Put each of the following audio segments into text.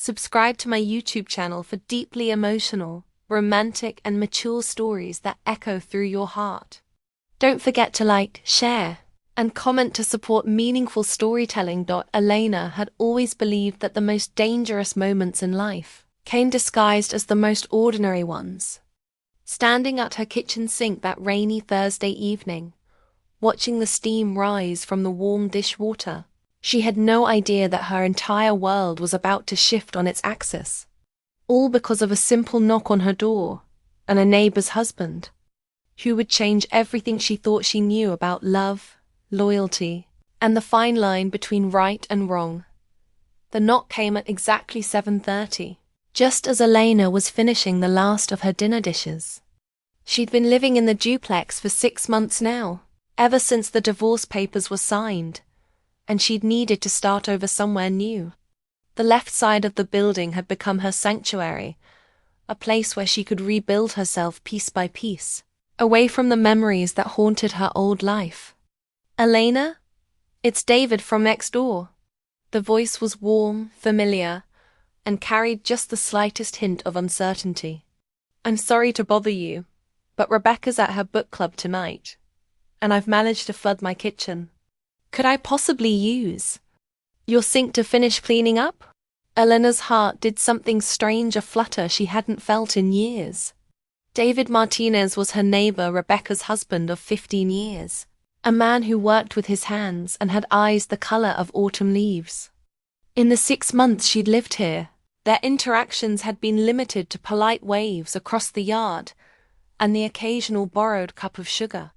Subscribe to my YouTube channel for deeply emotional, romantic, and mature stories that echo through your heart. Don't forget to like, share, and comment to support meaningful storytelling. Elena had always believed that the most dangerous moments in life came disguised as the most ordinary ones. Standing at her kitchen sink that rainy Thursday evening, watching the steam rise from the warm dishwater, she had no idea that her entire world was about to shift on its axis. All because of a simple knock on her door, and a neighbor's husband, who would change everything she thought she knew about love, loyalty, and the fine line between right and wrong. The knock came at exactly 7:30, just as Elena was finishing the last of her dinner dishes. She'd been living in the duplex for 6 months now, ever since the divorce papers were signed, and she'd needed to start over somewhere new. The left side of the building had become her sanctuary, a place where she could rebuild herself piece by piece, away from the memories that haunted her old life. "Elena? It's David from next door." The voice was warm, familiar, and carried just the slightest hint of uncertainty. "I'm sorry to bother you, but Rebecca's at her book club tonight, and I've managed to flood my kitchen. Could I possibly use your sink to finish cleaning up?" Elena's heart did something strange, a flutter she hadn't felt in years. David Martinez was her neighbor, Rebecca's husband of 15 years, a man who worked with his hands and had eyes the color of autumn leaves. In the 6 months she'd lived here, their interactions had been limited to polite waves across the yard and the occasional borrowed cup of sugar.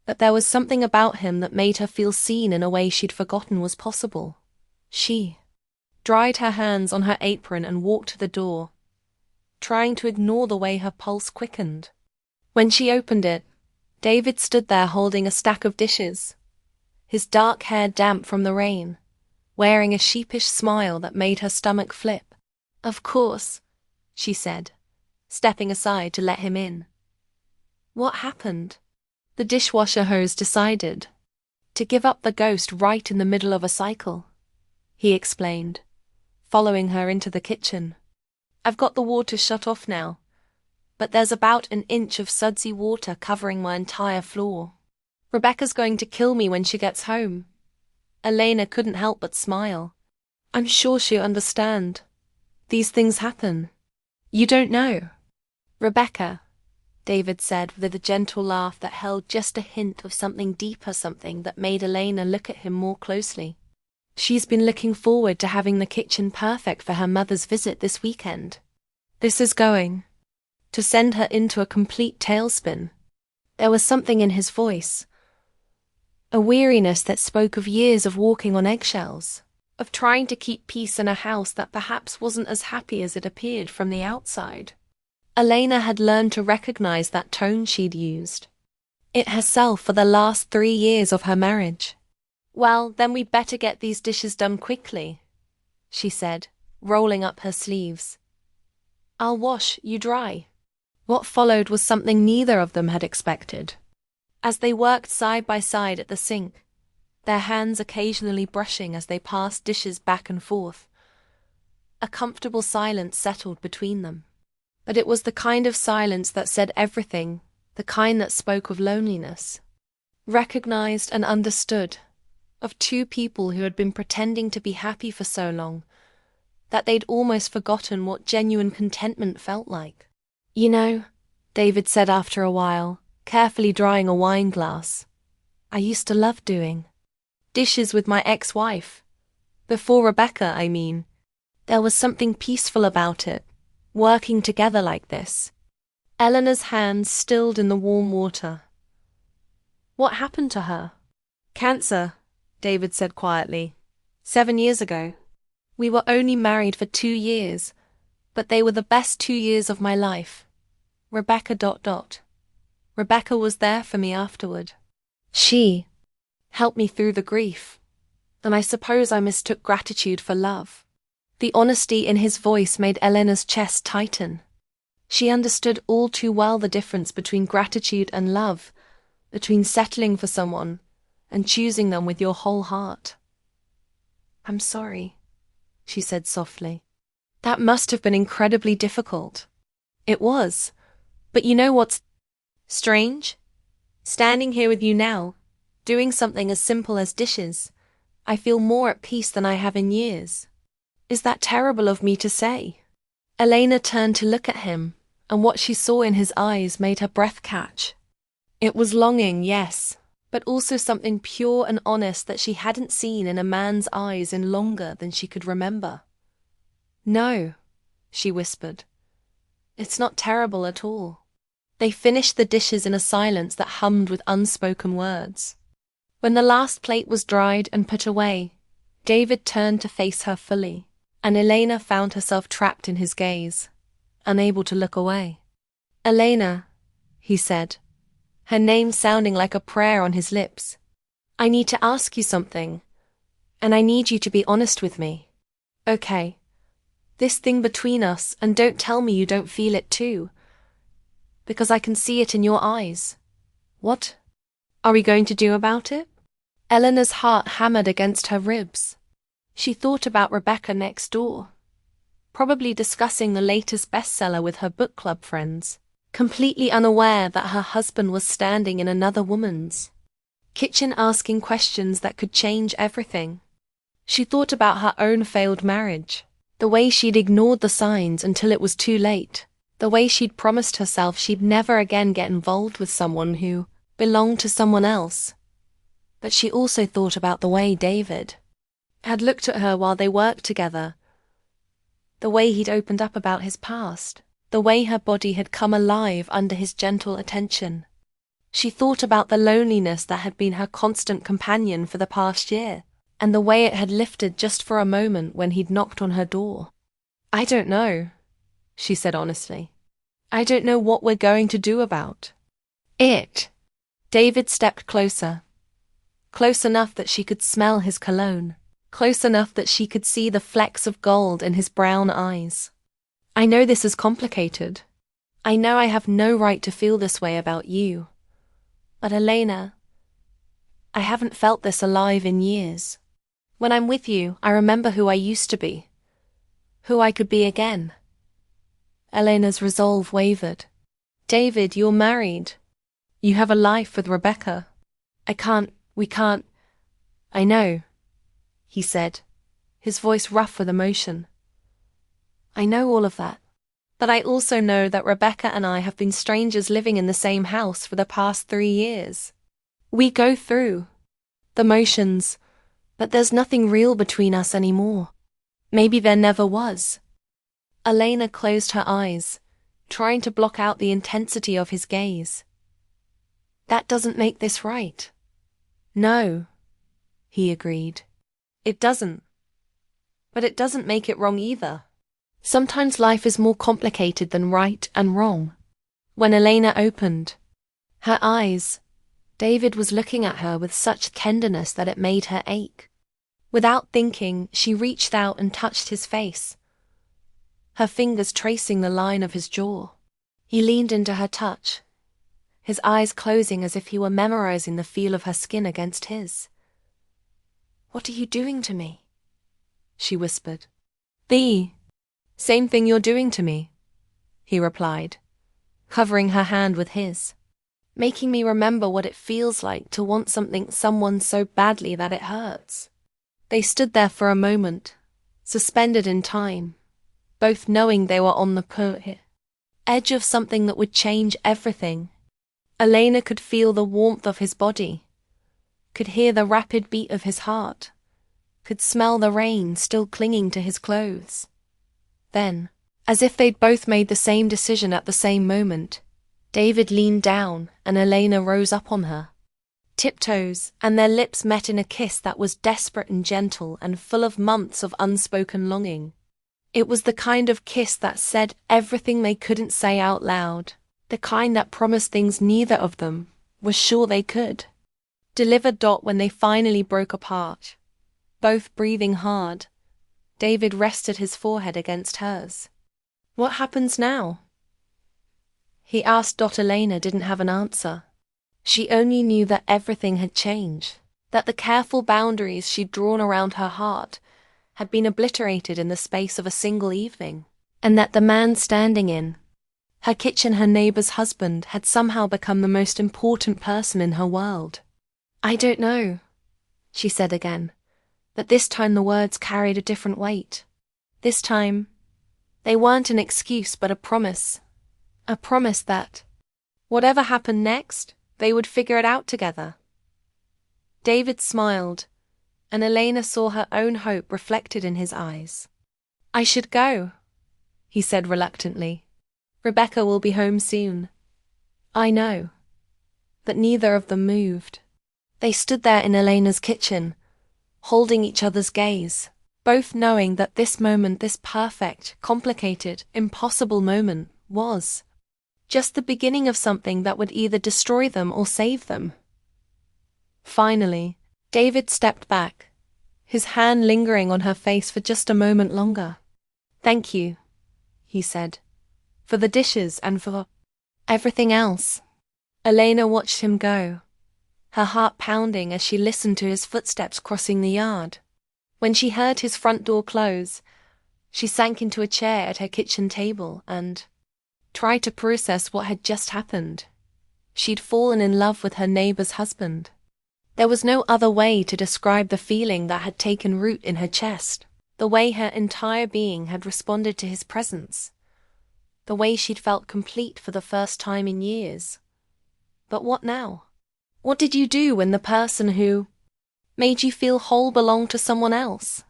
But there was something about him that made her feel seen in a way she'd forgotten was possible. She dried her hands on her apron and walked to the door, trying to ignore the way her pulse quickened. When she opened it, David stood there holding a stack of dishes, his dark hair damp from the rain, wearing a sheepish smile that made her stomach flip. "Of course," she said, stepping aside to let him in. "What happened?" "The dishwasher hose decided to give up the ghost right in the middle of a cycle," he explained, following her into the kitchen. "I've got the water shut off now, but there's about an inch of sudsy water covering my entire floor. Rebecca's going to kill me when she gets home." Elena couldn't help but smile. "I'm sure she'll understand. These things happen. You don't know." "Rebecca," David said with a gentle laugh that held just a hint of something deeper, something that made Elena look at him more closely. "She's been looking forward to having the kitchen perfect for her mother's visit this weekend. This is going to send her into a complete tailspin." There was something in his voice, a weariness that spoke of years of walking on eggshells, of trying to keep peace in a house that perhaps wasn't as happy as it appeared from the outside. Elena had learned to recognize that tone she'd used it herself for the last 3 years of her marriage. "Well, then we'd better get these dishes done quickly," she said, rolling up her sleeves. "I'll wash, you dry." What followed was something neither of them had expected. As they worked side by side at the sink, their hands occasionally brushing as they passed dishes back and forth, a comfortable silence settled between them. But it was the kind of silence that said everything, the kind that spoke of loneliness, recognized and understood, of 2 people who had been pretending to be happy for so long that they'd almost forgotten what genuine contentment felt like. "You know," David said after a while, carefully drying a wine glass, "I used to love doing dishes with my ex-wife. Before Rebecca, I mean. There was something peaceful about it, working together like this." Eleanor's hands stilled in the warm water. "What happened to her?" "Cancer," David said quietly. 7 years ago. We were only married for 2 years, but they were the best 2 years of my life. Rebecca ... Rebecca was there for me afterward. She helped me through the grief, and I suppose I mistook gratitude for love." The honesty in his voice made Eleanor's chest tighten. She understood all too well the difference between gratitude and love, between settling for someone and choosing them with your whole heart. "I'm sorry," she said softly. That must have been incredibly difficult. It was. But you know what's strange? Standing here with you now, doing something as simple as dishes, I feel more at peace than I have in years. Is that terrible of me to say? Elena turned to look at him, and what she saw in his eyes made her breath catch. It was longing, yes, but also something pure and honest that she hadn't seen in a man's eyes in longer than she could remember. No, she whispered. It's not terrible at all. They finished the dishes in a silence that hummed with unspoken words. When the last plate was dried and put away, David turned to face her fully, and Elena found herself trapped in his gaze, unable to look away. Elena, he said, her name sounding like a prayer on his lips. I need to ask you something, and I need you to be honest with me. Okay. This thing between us, and don't tell me you don't feel it too, because I can see it in your eyes. What are we going to do about it? Eleanor's heart hammered against her ribs. She thought about Rebecca next door, probably discussing the latest bestseller with her book club friends, completely unaware that her husband was standing in another woman's kitchen asking questions that could change everything. She thought about her own failed marriage, the way she'd ignored the signs until it was too late, the way she'd promised herself she'd never again get involved with someone who belonged to someone else. But she also thought about the way David had looked at her while they worked together, the way he'd opened up about his past, the way her body had come alive under his gentle attention. She thought about the loneliness that had been her constant companion for the past year, and the way it had lifted just for a moment when he'd knocked on her door. I don't know, she said honestly. I don't know what we're going to do about it. David stepped closer, close enough that she could smell his cologne, close enough that she could see the flecks of gold in his brown eyes. I know this is complicated. I know I have no right to feel this way about you. But Elena, I haven't felt this alive in years. When I'm with you, I remember who I used to be, who I could be again. Elena's resolve wavered. David, you're married. You have a life with Rebecca. We can't. I know, he said, his voice rough with emotion. I know all of that. But I also know that Rebecca and I have been strangers living in the same house for the past 3 years. We go through the motions, but there's nothing real between us anymore. Maybe there never was. Elena closed her eyes, trying to block out the intensity of his gaze. That doesn't make this right. No, he agreed. It doesn't. But it doesn't make it wrong either. Sometimes life is more complicated than right and wrong. When Elena opened her eyes, David was looking at her with such tenderness that it made her ache. Without thinking, she reached out and touched his face, her fingers tracing the line of his jaw. He leaned into her touch, his eyes closing as if he were memorizing the feel of her skin against his. What are you doing to me? She whispered. The same thing you're doing to me, he replied, covering her hand with his, making me remember what it feels like to want someone so badly that it hurts. They stood there for a moment, suspended in time, both knowing they were on the edge of something that would change everything. Elena could feel the warmth of his body, could hear the rapid beat of his heart, could smell the rain still clinging to his clothes. Then, as if they'd both made the same decision at the same moment, David leaned down and Elena rose up on her tiptoes, and their lips met in a kiss that was desperate and gentle and full of months of unspoken longing. It was the kind of kiss that said everything they couldn't say out loud, the kind that promised things neither of them was sure they could deliver. When they finally broke apart, both breathing hard, David rested his forehead against hers. What happens now? He asked. Elena didn't have an answer. She only knew that everything had changed, that the careful boundaries she'd drawn around her heart had been obliterated in the space of a single evening, and that the man standing in her kitchen, her neighbor's husband, had somehow become the most important person in her world. "I don't know," she said again, but this time the words carried a different weight. This time, they weren't an excuse but a promise that, whatever happened next, they would figure it out together. David smiled, and Elena saw her own hope reflected in his eyes. "I should go," he said reluctantly. "Rebecca will be home soon." "I know." But neither of them moved. They stood there in Elena's kitchen, holding each other's gaze, both knowing that this moment, this perfect, complicated, impossible moment, was just the beginning of something that would either destroy them or save them. Finally, David stepped back, his hand lingering on her face for just a moment longer. "Thank you," he said, "for the dishes and for everything else." Elena watched him go, her heart pounding as she listened to his footsteps crossing the yard. When she heard his front door close, she sank into a chair at her kitchen table and tried to process what had just happened. She'd fallen in love with her neighbor's husband. There was no other way to describe the feeling that had taken root in her chest, the way her entire being had responded to his presence, the way she'd felt complete for the first time in years. But what now? What did you do when the person who made you feel whole belonged to someone else?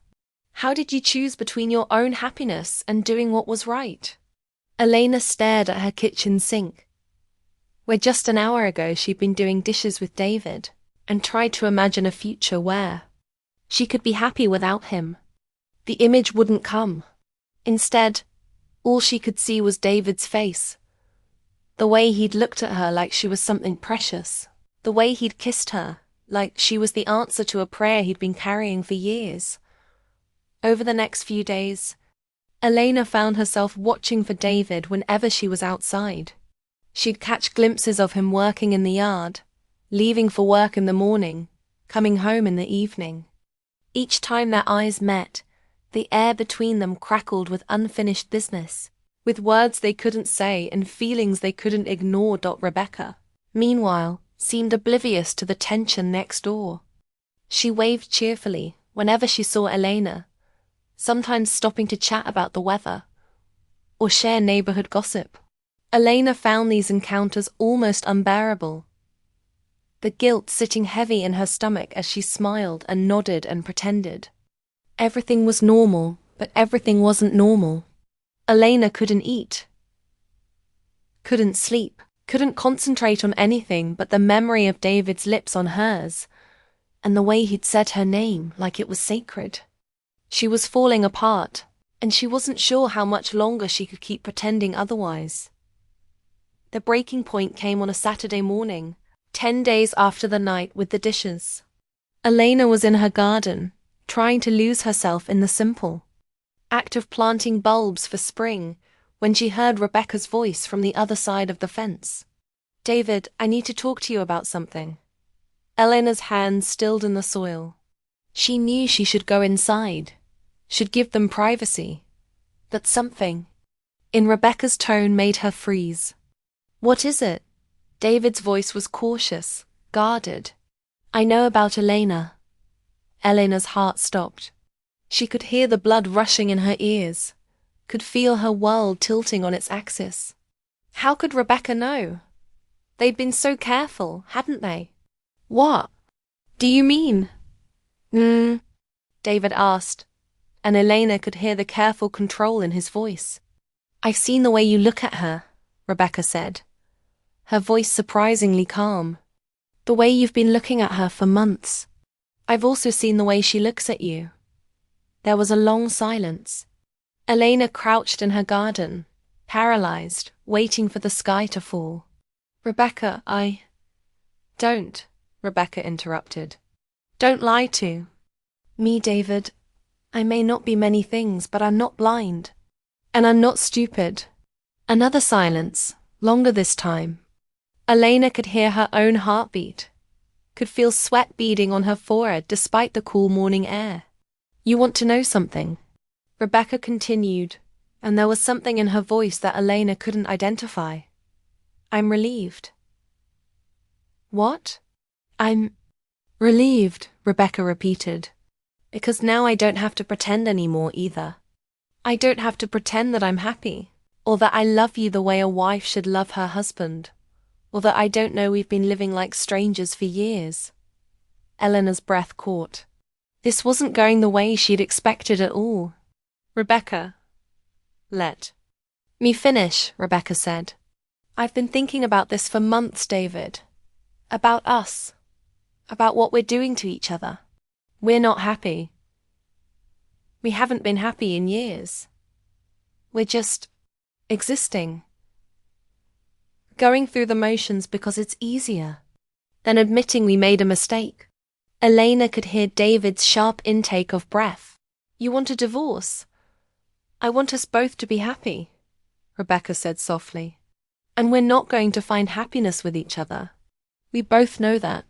How did you choose between your own happiness and doing what was right? Elena stared at her kitchen sink, where just an hour ago she'd been doing dishes with David, and tried to imagine a future where she could be happy without him. The image wouldn't come. Instead, all she could see was David's face, the way he'd looked at her like she was something precious, the way he'd kissed her like she was the answer to a prayer he'd been carrying for years. Over the next few days, Elena found herself watching for David whenever she was outside. She'd catch glimpses of him working in the yard, leaving for work in the morning, coming home in the evening. Each time their eyes met, the air between them crackled with unfinished business, with words they couldn't say and feelings they couldn't ignore. Rebecca, meanwhile, seemed oblivious to the tension next door. She waved cheerfully whenever she saw Elena, sometimes stopping to chat about the weather or share neighborhood gossip. Elena found these encounters almost unbearable, the guilt sitting heavy in her stomach as she smiled and nodded and pretended. Everything was normal, but everything wasn't normal. Elena couldn't eat, couldn't sleep, couldn't concentrate on anything but the memory of David's lips on hers, and the way he'd said her name like it was sacred. She was falling apart, and she wasn't sure how much longer she could keep pretending otherwise. The breaking point came on a Saturday morning, 10 days after the night with the dishes. Elena was in her garden, trying to lose herself in the simple act of planting bulbs for spring, when she heard Rebecca's voice from the other side of the fence. "David, I need to talk to you about something." Elena's hands stilled in the soil. She knew she should go inside, should give them privacy, but something in Rebecca's tone made her freeze. "What is it?" David's voice was cautious, guarded. "I know about Elena." Elena's heart stopped. She could hear the blood rushing in her ears, could feel her world tilting on its axis. How could Rebecca know? They'd been so careful, hadn't they? "What do you mean?" David asked, and Elena could hear the careful control in his voice. "I've seen the way you look at her," Rebecca said, her voice surprisingly calm. "The way you've been looking at her for months. I've also seen the way she looks at you." There was a long silence. Elena crouched in her garden, paralyzed, waiting for the sky to fall. "Rebecca, Don't," Rebecca interrupted. "Don't lie to me, David. I may not be many things, but I'm not blind. And I'm not stupid." Another silence, longer this time. Elena could hear her own heartbeat, could feel sweat beading on her forehead despite the cool morning air. You want to know something? Rebecca continued, and there was something in her voice that Elena couldn't identify. I'm relieved. What? I'm relieved, Rebecca repeated. Because now I don't have to pretend anymore either. I don't have to pretend that I'm happy, or that I love you the way a wife should love her husband, or that I don't know we've been living like strangers for years. Eleanor's breath caught. This wasn't going the way she'd expected at all. Rebecca, let me finish, Rebecca said. I've been thinking about this for months, David. About us. About what we're doing to each other. We're not happy. We haven't been happy in years. We're just existing. Going through the motions because it's easier than admitting we made a mistake. Elena could hear David's sharp intake of breath. You want a divorce? I want us both to be happy, Rebecca said softly. And we're not going to find happiness with each other. We both know that.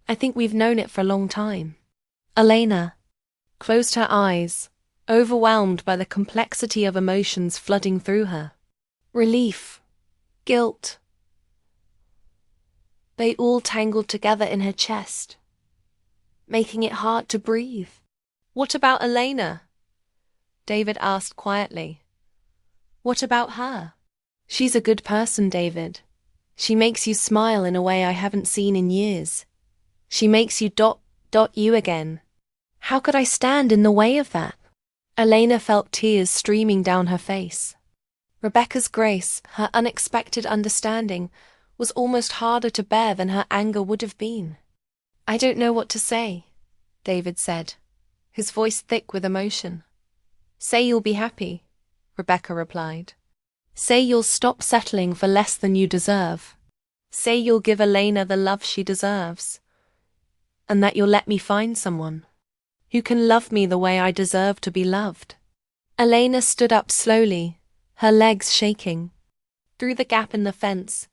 I think we've known it for a long time. Elena closed her eyes, overwhelmed by the complexity of emotions flooding through her. Relief, guilt. They all tangled together in her chest, making it hard to breathe. What about Elena? David asked quietly. What about her? She's a good person, David. She makes you smile in a way I haven't seen in years. She makes you you again. How could I stand in the way of that? Elena felt tears streaming down her face. Rebecca's grace, her unexpected understanding, was almost harder to bear than her anger would have been. I don't know what to say, David said, his voice thick with emotion. Say you'll be happy, Rebecca replied. Say you'll stop settling for less than you deserve. Say you'll give Elena the love she deserves. And that you'll let me find someone who can love me the way I deserve to be loved. Elena stood up slowly, her legs shaking. Through the gap in the fence,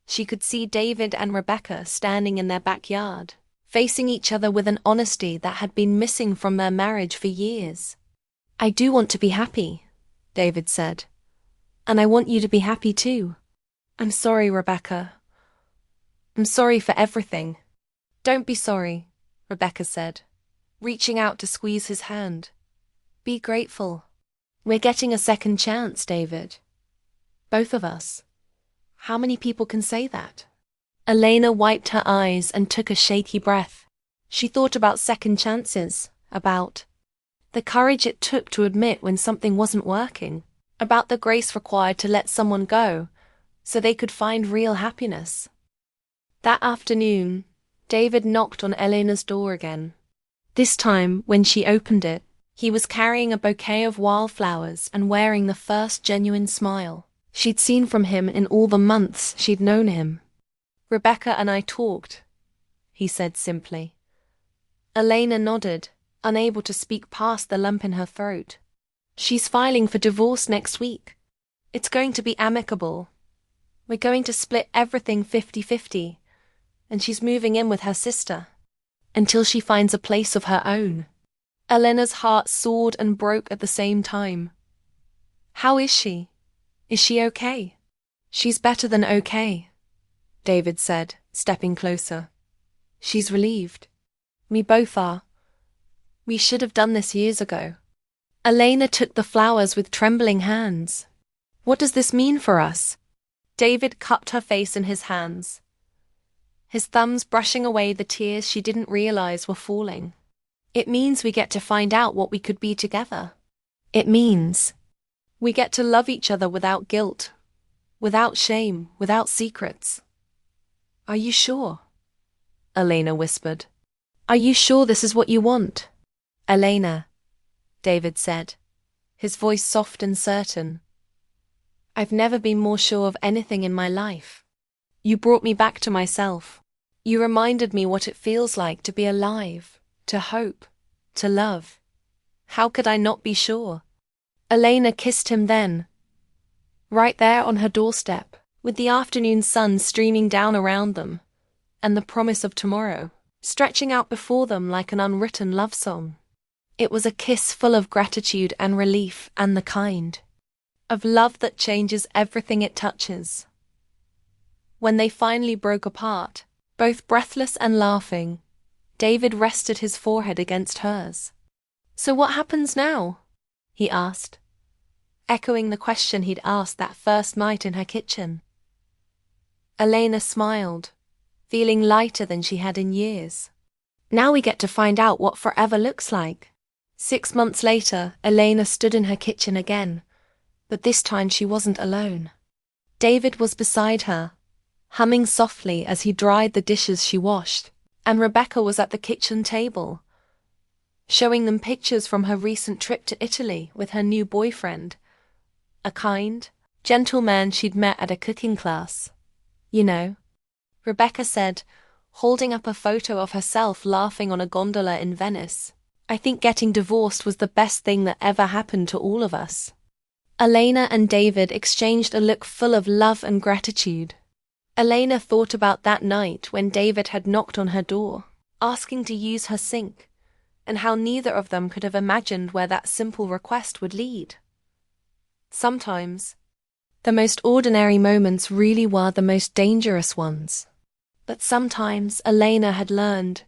she could see David and Rebecca standing in their backyard, facing each other with an honesty that had been missing from their marriage for years. I do want to be happy, David said. And I want you to be happy too. I'm sorry, Rebecca. I'm sorry for everything. Don't be sorry, Rebecca said, reaching out to squeeze his hand. Be grateful. We're getting a second chance, David. Both of us. How many people can say that? Elena wiped her eyes and took a shaky breath. She thought about second chances, about the courage it took to admit when something wasn't working, about the grace required to let someone go so they could find real happiness. That afternoon, David knocked on Elena's door again. This time, when she opened it, he was carrying a bouquet of wildflowers and wearing the first genuine smile she'd seen from him in all the months she'd known him. Rebecca and I talked, he said simply. Elena nodded, unable to speak past the lump in her throat. She's filing for divorce next week. It's going to be amicable. We're going to split everything 50-50, and she's moving in with her sister until she finds a place of her own. Elena's heart soared and broke at the same time. How is she? Is she okay? She's better than okay, David said, stepping closer. She's relieved. We both are. We should have done this years ago. Elena took the flowers with trembling hands. What does this mean for us? David cupped her face in his hands, his thumbs brushing away the tears she didn't realize were falling. It means we get to find out what we could be together. It means we get to love each other without guilt, without shame, without secrets. Are you sure? Elena whispered. Are you sure this is what you want? Elena, David said, his voice soft and certain. I've never been more sure of anything in my life. You brought me back to myself. You reminded me what it feels like to be alive, to hope, to love. How could I not be sure? Elena kissed him then, right there on her doorstep, with the afternoon sun streaming down around them, and the promise of tomorrow stretching out before them like an unwritten love song. It was a kiss full of gratitude and relief, and the kind of love that changes everything it touches. When they finally broke apart, both breathless and laughing, David rested his forehead against hers. "So what happens now?" he asked, echoing the question he'd asked that first night in her kitchen. Elena smiled, feeling lighter than she had in years. "Now we get to find out what forever looks like." 6 months later, Elena stood in her kitchen again, but this time she wasn't alone. David was beside her, humming softly as he dried the dishes she washed, and Rebecca was at the kitchen table, showing them pictures from her recent trip to Italy with her new boyfriend, a kind, gentle man she'd met at a cooking class. "You know," Rebecca said, holding up a photo of herself laughing on a gondola in Venice, "I think getting divorced was the best thing that ever happened to all of us." Elena and David exchanged a look full of love and gratitude. Elena thought about that night when David had knocked on her door, asking to use her sink, and how neither of them could have imagined where that simple request would lead. Sometimes, the most ordinary moments really were the most dangerous ones. But sometimes, Elena had learned,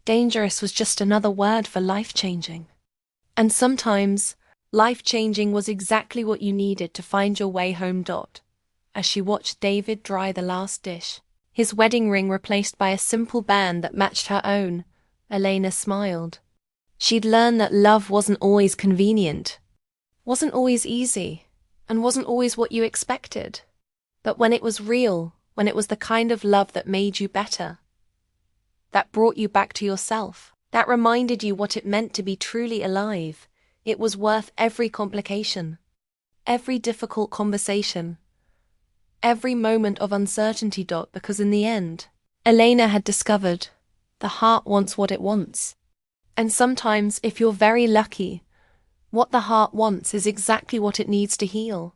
dangerous was just another word for life-changing. And sometimes, life-changing was exactly what you needed to find your way home. As she watched David dry the last dish, his wedding ring replaced by a simple band that matched her own, Elena smiled. She'd learned that love wasn't always convenient, wasn't always easy, and wasn't always what you expected. But when it was real, when it was the kind of love that made you better, that brought you back to yourself, that reminded you what it meant to be truly alive, it was worth every complication, every difficult conversation, every moment of uncertainty. Because in the end, Elena had discovered the heart wants what it wants. And sometimes, if you're very lucky, what the heart wants is exactly what it needs to heal.